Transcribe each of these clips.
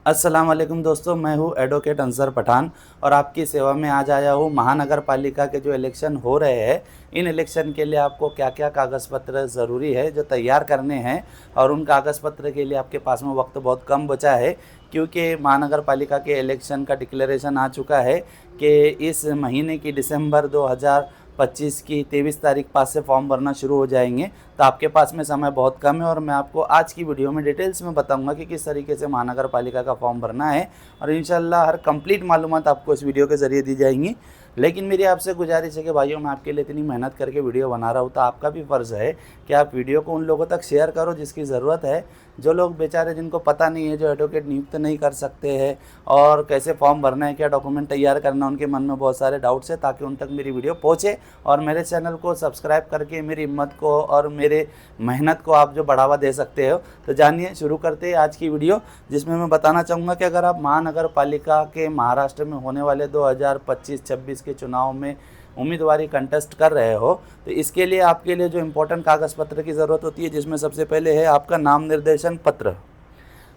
अस्सलाम वालेकुम दोस्तों, मैं हूँ एडवोकेट अंसर पठान और आपकी सेवा में आज आया हूँ। महानगर पालिका के जो इलेक्शन हो रहे हैं, इन इलेक्शन के लिए आपको क्या क्या कागज़ पत्र ज़रूरी है जो तैयार करने हैं, और उन कागज़ पत्र के लिए आपके पास में वक्त बहुत कम बचा है, क्योंकि महानगर पालिका के इलेक्शन का डिक्लेरेशन आ चुका है कि इस महीने की दिसंबर 2025 की 23 तारीख पास से फॉर्म भरना शुरू हो जाएंगे। तो आपके पास में समय बहुत कम है और मैं आपको आज की वीडियो में डिटेल्स में बताऊंगा कि किस तरीके से महानगर पालिका का फॉर्म भरना है, और इंशाल्लाह हर कंप्लीट मालूमात आपको इस वीडियो के ज़रिए दी जाएंगी। लेकिन मेरी आपसे गुजारिश है कि भाइयों, मैं आपके लिए इतनी मेहनत करके वीडियो बना रहा हूँ, तो आपका भी फ़र्ज़ है कि आप वीडियो को उन लोगों तक शेयर करो जिसकी ज़रूरत है। जो लोग बेचारे, जिनको पता नहीं है, जो एडवोकेट नियुक्त नहीं कर सकते हैं और कैसे फॉर्म भरना है, क्या डॉक्यूमेंट तैयार करना, उनके मन में बहुत सारे डाउट्स है, ताकि उन तक मेरी वीडियो पहुँचे और मेरे चैनल को सब्सक्राइब करके मेरी हिम्मत को और मेरे मेहनत को आप जो बढ़ावा दे सकते हो। तो जानिए, शुरू करते हैं आज की वीडियो, जिसमें मैं बताना चाहूँगा कि अगर आप महानगर पालिका के महाराष्ट्र में होने वाले 2025-26 के चुनाव में उम्मीदवारी कंटेस्ट कर रहे हो, तो इसके लिए आपके लिए जो इम्पोर्टेंट कागज़ पत्र की ज़रूरत होती है, जिसमें सबसे पहले है आपका नाम निर्देशन पत्र।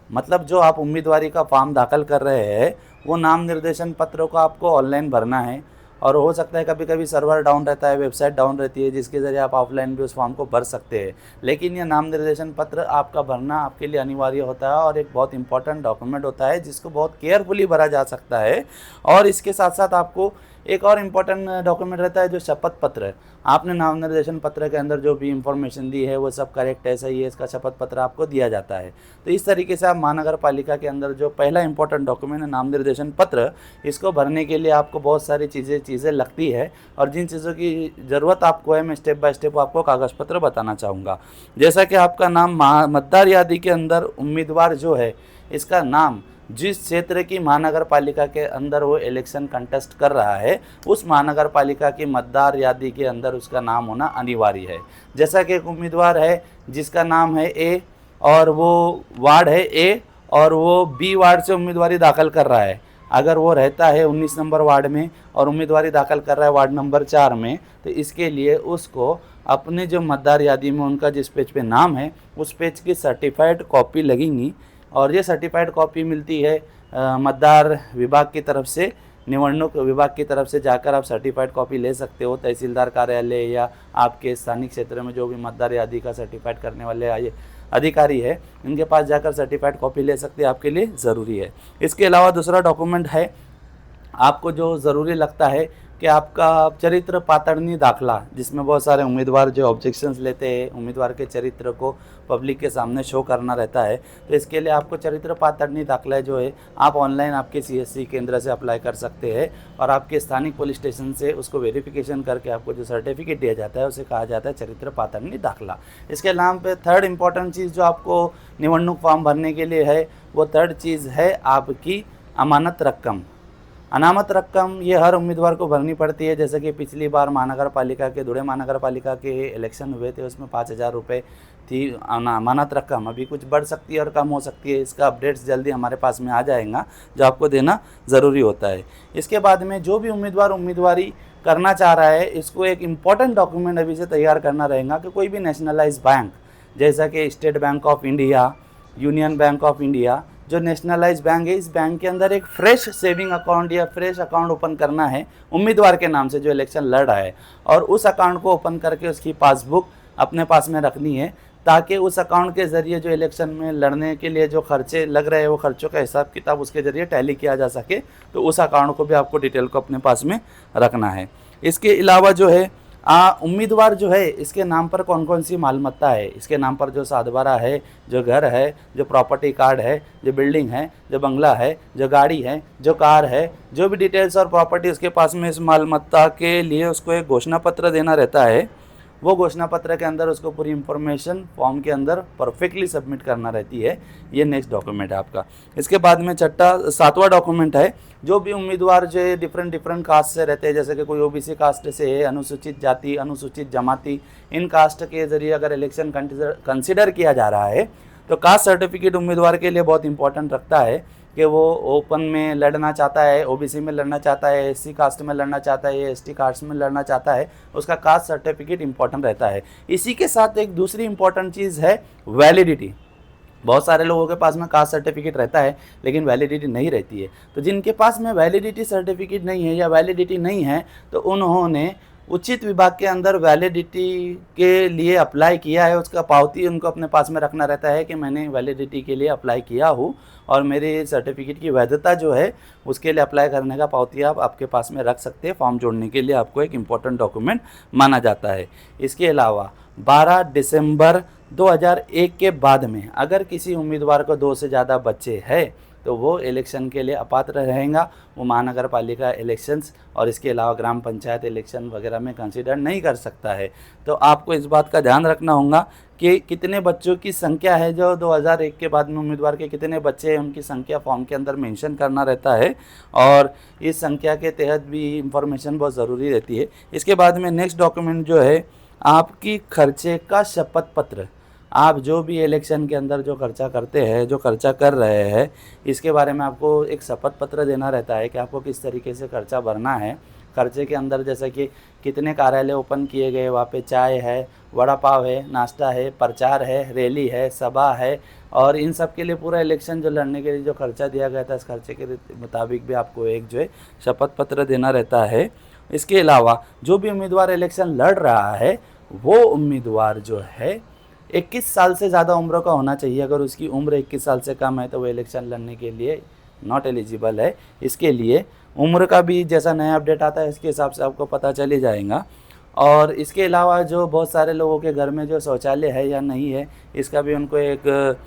मतलब जो आप उम्मीदवारी का फॉर्म दाखिल कर रहे हैं, वो नाम निर्देशन पत्र को आपको ऑनलाइन भरना है। और हो सकता है कभी कभी सर्वर डाउन रहता है, वेबसाइट डाउन रहती है, जिसके ज़रिए आप ऑफलाइन भी उस फॉर्म को भर सकते हैं। लेकिन ये नाम निर्देशन पत्र आपका भरना आपके लिए अनिवार्य होता है और एक बहुत इंपॉर्टेंट डॉक्यूमेंट होता है, जिसको बहुत केयरफुली भरा जा सकता है। और इसके साथ साथ आपको एक और इम्पॉर्टेंट डॉक्यूमेंट रहता है, जो शपथ पत्र है। आपने नाम निर्देशन पत्र के अंदर जो भी इंफॉर्मेशन दी है वो सब करेक्ट है, सही है, इसका शपथ पत्र आपको दिया जाता है। तो इस तरीके से आप महानगर पालिका के अंदर जो पहला इंपॉर्टेंट डॉक्यूमेंट है, नाम निर्देशन पत्र, इसको भरने के लिए आपको बहुत सारी चीज़ें लगती है। और जिन चीज़ों की ज़रूरत आपको है, मैं स्टेप बाय स्टेप आपको कागज़ पत्र बताना चाहूँगा। जैसा कि आपका नाम मतदार यादी के अंदर उम्मीदवार जो है, इसका नाम जिस क्षेत्र की महानगर पालिका के अंदर वो इलेक्शन कंटेस्ट कर रहा है, उस महानगर पालिका की मतदार यादी के अंदर उसका नाम होना अनिवार्य है। जैसा कि एक उम्मीदवार है जिसका नाम है ए और वो वार्ड है ए और वो बी वार्ड से उम्मीदवारी दाखिल कर रहा है। अगर वो रहता है 19 नंबर वार्ड में और उम्मीदवारी दाखिल कर रहा है वार्ड नंबर 4 में, तो इसके लिए उसको अपने जो मतदार यादी में उनका जिस पेज पे नाम है, उस पेज की सर्टिफाइड कॉपी लगेंगी। और ये सर्टिफाइड कॉपी मिलती है मतदार विभाग की तरफ से, निवडणूक विभाग की तरफ से जाकर आप सर्टिफाइड कॉपी ले सकते हो। तहसीलदार कार्यालय या आपके स्थानिक क्षेत्र में जो भी मतदार यादी का सर्टिफाइड करने वाले अधिकारी है, इनके पास जाकर सर्टिफाइड कॉपी ले सकते हैं, आपके लिए ज़रूरी है। इसके अलावा दूसरा डॉक्यूमेंट है आपको जो ज़रूरी लगता है कि आपका चरित्र पातळणी दाखला, जिसमें बहुत सारे उम्मीदवार जो ऑब्जेक्शंस लेते हैं, उम्मीदवार के चरित्र को पब्लिक के सामने शो करना रहता है। तो इसके लिए आपको चरित्र पातळणी दाखला जो है, आप ऑनलाइन आपके CSC केंद्र से अप्लाई कर सकते हैं और आपके स्थानिक पुलिस स्टेशन से उसको वेरिफिकेशन करके आपको जो सर्टिफिकेट दिया जाता है, उसे कहा जाता है चरित्र पातळणी दाखला। इसके नाम पे थर्ड इंपॉर्टेंट चीज़ जो आपको निवडणूक फॉर्म भरने के लिए है, वो थर्ड चीज़ है आपकी अमानत रकम। अनामत रकम ये हर उम्मीदवार को भरनी पड़ती है। जैसे कि पिछली बार महानगर पालिका के, धुळे महानगर पालिका के इलेक्शन हुए थे, उसमें 5,000 रुपये थी अमानत रकम। अभी कुछ बढ़ सकती है और कम हो सकती है, इसका अपडेट्स जल्दी हमारे पास में आ जाएगा, जो आपको देना ज़रूरी होता है। इसके बाद में जो भी उम्मीदवार उम्मीदवारी करना चाह रहा है, इसको एक इम्पॉर्टेंट डॉक्यूमेंट अभी से तैयार करना रहेगा कि कोई भी नेशनलाइज बैंक, जैसा कि state bank of India, union bank of India, जो नेशनलाइज बैंक है, इस बैंक के अंदर एक फ्रेश सेविंग अकाउंट या फ्रेश अकाउंट ओपन करना है उम्मीदवार के नाम से जो इलेक्शन लड़ रहा है, और उस अकाउंट को ओपन करके उसकी पासबुक अपने पास में रखनी है, ताकि उस अकाउंट के ज़रिए जो इलेक्शन में लड़ने के लिए जो खर्चे लग रहे हैं, वो खर्चों का हिसाब किताब उसके ज़रिए टैली किया जा सके। तो उस अकाउंट को भी आपको डिटेल को अपने पास में रखना है। इसके अलावा जो है उम्मीदवार जो है, इसके नाम पर कौन कौन सी मालमत्ता है, इसके नाम पर जो सातबारा है, जो घर है, जो प्रॉपर्टी कार्ड है, जो बिल्डिंग है, जो बंगला है, जो गाड़ी है, जो कार है, जो भी डिटेल्स और प्रॉपर्टी उसके पास में इस मालमत्ता के लिए उसको एक घोषणा पत्र देना रहता है। वो घोषणा पत्र के अंदर उसको पूरी इंफॉर्मेशन फॉर्म के अंदर परफेक्टली सबमिट करना रहती है। ये नेक्स्ट डॉक्यूमेंट है आपका। इसके बाद में सातवां डॉक्यूमेंट है, जो भी उम्मीदवार जो है डिफरेंट कास्ट से रहते हैं, जैसे कि कोई OBC कास्ट से है, अनुसूचित जाति, अनुसूचित जमाती, इन कास्ट के ज़रिए अगर इलेक्शन कंसिडर किया जा रहा है, तो कास्ट सर्टिफिकेट उम्मीदवार के लिए बहुत इंपॉर्टेंट रखता है कि वो ओपन में लड़ना चाहता है, OBC में लड़ना चाहता है, SC कास्ट में लड़ना चाहता है, ST कास्ट में लड़ना चाहता है, उसका कास्ट सर्टिफिकेट इंपॉर्टेंट रहता है। इसी के साथ एक दूसरी इंपॉर्टेंट चीज़ है वैलिडिटी। बहुत सारे लोगों के पास में कास्ट सर्टिफिकेट रहता है लेकिन वैलिडिटी नहीं रहती है। तो जिनके पास में वैलिडिटी सर्टिफिकेट नहीं है या वैलिडिटी नहीं है तो उन्होंने उचित विभाग के अंदर वैलिडिटी के लिए अप्लाई किया है, उसका पावती उनको अपने पास में रखना रहता है कि मैंने वैलिडिटी के लिए अप्लाई किया हूँ और मेरे सर्टिफिकेट की वैधता जो है उसके लिए अप्लाई करने का पावती आप आपके पास में रख सकते हैं। फॉर्म जोड़ने के लिए आपको एक इम्पोर्टेंट डॉक्यूमेंट माना जाता है। इसके अलावा 12 दिसंबर 2001 के बाद में अगर किसी उम्मीदवार को 2 से ज़्यादा बच्चे हैं तो वो इलेक्शन के लिए अपात्र रहेगा, वो महानगर पालिका इलेक्शंस और इसके अलावा ग्राम पंचायत इलेक्शन वगैरह में कंसीडर नहीं कर सकता है। तो आपको इस बात का ध्यान रखना होगा कि कितने बच्चों की संख्या है, जो 2001 के बाद में उम्मीदवार के कितने बच्चे हैं उनकी संख्या फॉर्म के अंदर मेंशन करना रहता है और इस संख्या के तहत भी इंफॉर्मेशन बहुत ज़रूरी रहती है। इसके बाद में नेक्स्ट डॉक्यूमेंट जो है आपकी खर्चे का शपथ पत्र। आप जो भी इलेक्शन के अंदर जो खर्चा करते हैं, जो खर्चा कर रहे हैं, इसके बारे में आपको एक शपथ पत्र देना रहता है कि आपको किस तरीके से खर्चा भरना है। खर्चे के अंदर जैसे कि कितने कार्यालय ओपन किए गए, वहाँ पे चाय है, वड़ा पाव है, नाश्ता है, प्रचार है, रैली है, सभा है और इन सब के लिए पूरा इलेक्शन जो लड़ने के लिए जो खर्चा दिया गया था इस खर्चे के मुताबिक भी आपको एक जो है शपथ पत्र देना रहता है। इसके अलावा जो भी उम्मीदवार इलेक्शन लड़ रहा है वो उम्मीदवार जो है 21 साल से ज़्यादा उम्र का होना चाहिए। अगर उसकी उम्र 21 साल से कम है तो वो इलेक्शन लड़ने के लिए नॉट एलिजिबल है। इसके लिए उम्र का भी जैसा नया अपडेट आता है इसके हिसाब से आपको पता चल ही जाएगा। और इसके अलावा जो बहुत सारे लोगों के घर में जो शौचालय है या नहीं है इसका भी उनको एक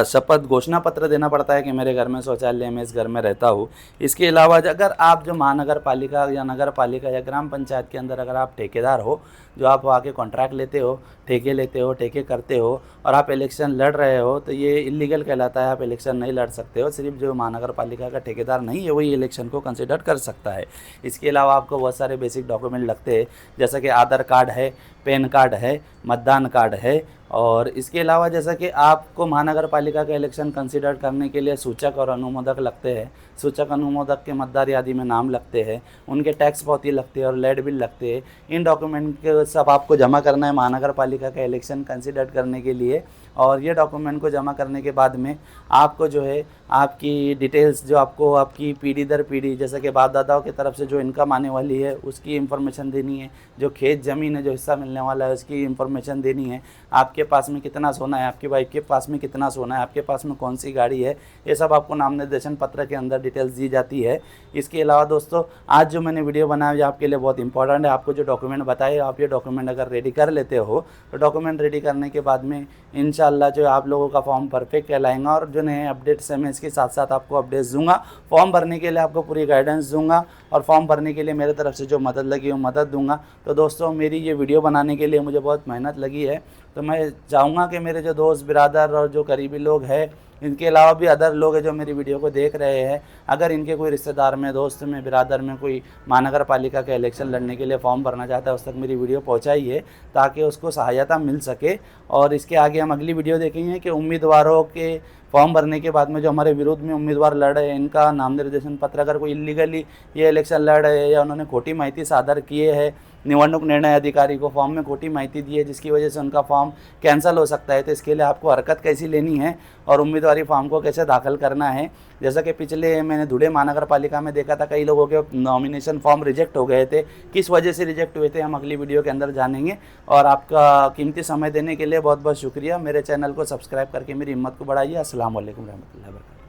शपथ घोषणा पत्र देना पड़ता है कि मेरे घर में शौचालय मैं इस घर में रहता हूँ। इसके अलावा अगर आप जो महानगर पालिका या नगर पालिका या ग्राम पंचायत के अंदर अगर आप ठेकेदार हो, जो आप वहाँ के कॉन्ट्रैक्ट लेते हो, ठेके लेते हो, ठेके करते हो और आप इलेक्शन लड़ रहे हो तो ये इलीगल कहलाता है। आप इलेक्शन नहीं लड़ सकते हो। सिर्फ जो महानगर पालिका का ठेकेदार नहीं है वही इलेक्शन को कंसिडर कर सकता है। इसके अलावा आपको बहुत सारे बेसिक डॉक्यूमेंट लगते हैं जैसा कि आधार कार्ड है, पैन कार्ड है, मतदान कार्ड है और इसके अलावा जैसा कि आपको महानगर पालिका का इलेक्शन कंसिडर करने के लिए सूचक और अनुमोदक लगते हैं। सूचक अनुमोदक के मतदार यादी में नाम लगते हैं, उनके टैक्स पावती लगते हैं और लेट बिल लगते हैं। इन डॉक्यूमेंट के सब आपको जमा करना है महानगर पालिका का इलेक्शन कंसिडर करने के लिए और ये डॉक्यूमेंट को जमा करने के बाद में आपको जो है आपकी डिटेल्स जो आपको आपकी पीढ़ी दर पीढ़ी जैसे कि बाप दादाओं की तरफ से जो इनकम आने वाली है उसकी इन्फॉर्मेशन देनी है, जो खेत ज़मीन है जो हिस्सा मिलने वाला है उसकी इन्फॉर्मेशन देनी है, आपके पास में कितना सोना है, आपकी वाइफ के पास में कितना सोना है, आपके पास में कौन सी गाड़ी है, ये सब आपको नाम निर्देशन पत्र के अंदर डिटेल्स दी जाती है। इसके अलावा दोस्तों आज जो मैंने वीडियो बनाया ये आपके लिए बहुत इंपॉर्टेंट है। आपको जो डॉक्यूमेंट बताए आप ये डॉक्यूमेंट अगर रेडी कर लेते हो तो डॉक्यूमेंट रेडी करने के बाद में इंशाल्लाह जो आप लोगों का फॉर्म परफेक्ट कहलाएगा और जो नए अपडेट्स हैं मैं इसके साथ साथ आपको अपडेट्स दूंगा। फॉर्म भरने के लिए आपको पूरी गाइडेंस दूंगा और फॉर्म भरने के लिए मेरे तरफ से जो मदद लगी वो मदद दूंगा। तो दोस्तों मेरी ये वीडियो बनाने के लिए मुझे बहुत मेहनत लगी है तो मैं चाहूँगा कि मेरे जो दोस्त बिरादर और जो करीबी लोग हैं इनके अलावा भी अदर लोग हैं जो मेरी वीडियो को देख रहे हैं, अगर इनके कोई रिश्तेदार में, दोस्त में, बिरादर में कोई महानगर पालिका का इलेक्शन लड़ने के लिए फॉर्म भरना चाहता है उस तक मेरी वीडियो पहुंचाइए ताकि उसको सहायता मिल सके। और इसके आगे हम अगली वीडियो देखेंगे कि उम्मीदवारों के फॉर्म भरने के बाद में जो हमारे विरोध में उम्मीदवार लड़ रहे हैं इनका नाम निर्देशन पत्र अगर कोई इलीगली ये इलेक्शन लड़ रहे हैं या उन्होंने खोटी माहिती सादर किए है, निवडणूक निर्णय अधिकारी को फॉर्म में खोटी माहिती दी है जिसकी वजह से उनका फॉर्म कैंसिल हो सकता है, तो इसके लिए आपको हरकत कैसी लेनी है और उम्मीदवारी फॉर्म को कैसे दाखिल करना है। जैसा कि पिछले मैंने धुले महानगर पालिका में देखा था कई लोगों के नॉमिनेशन फॉर्म रिजेक्ट हो गए थे, किस वजह से रिजेक्ट हुए थे हम अगली वीडियो के अंदर जानेंगे। और आपका कीमती समय देने के लिए बहुत बहुत शुक्रिया। मेरे चैनल को सब्सक्राइब करके मेरी हिम्मत को बढ़ाइए। अस्सलाम वालेकुम रहमतुल्लाहि व बरकातहू।